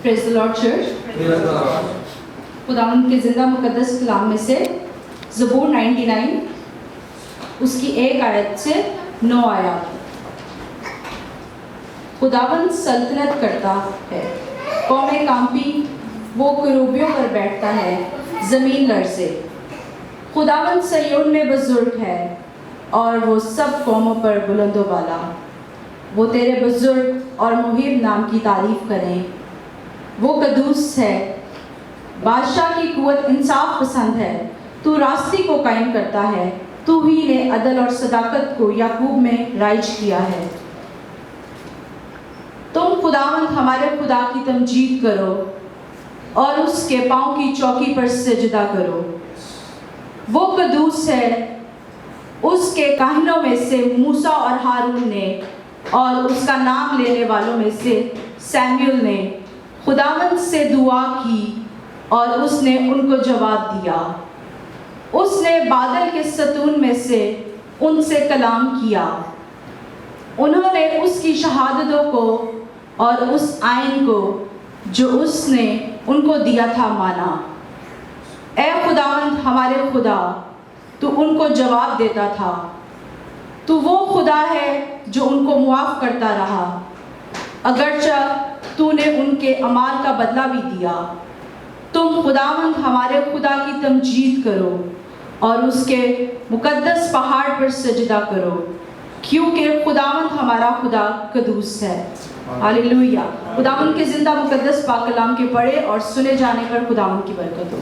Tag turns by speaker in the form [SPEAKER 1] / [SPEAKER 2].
[SPEAKER 1] Praise the Lord church. खुदावंद के ज़िंदा मुक़द्दस कलाम में से ज़बूर 99 उसकी 1 आयत से 9 आयत। खुदावंद सल्तनत करता है, कौमें कांपी, वो करूबियों पर बैठता है, ज़मीन लरज़े। खुदावंद सयोन में बुज़ुर्ग है और वो सब कौमों पर बुलंदो बाला। वो तेरे बुज़ुर्ग और मुहिब नाम की तारीफ़ करें। वो कदूस है, बादशाह की कुव्वत इंसाफ पसंद है। तू रास्ते को कायम करता है, तू ही ने अदल और सदाकत को याकूब में राइज किया है। तुम खुदावंद हमारे खुदा की तमजीद करो और उसके पाँव की चौकी पर सजदा करो। वो कदूस है, उसके काहिनों में से मूसा और हारून ने और उसका नाम लेने वालों में से सैमुएल ने खुदावंद से दुआ की और उसने उनको जवाब दिया। उसने बादल के सतून में से उनसे कलाम किया। उन्होंने उसकी शहादतों को और उस आयन को जो उसने उनको दिया था माना। ए खुदावंद हमारे खुदा, तू उनको जवाब देता था। तू वो खुदा है जो उनको मुआफ़ करता रहा, अगरचा तूने उनके अमाल का बदला भी दिया। तुम खुदावंद हमारे खुदा की तमजीद करो और उसके मुकद्दस पहाड़ पर सजदा करो, क्योंकि खुदावंद हमारा खुदा कदूस है। हालेलुया। खुदावंद के ज़िंदा मुकद्दस पाक कलाम के पढ़े और सुने जाने पर खुदावंद की बरकत हो।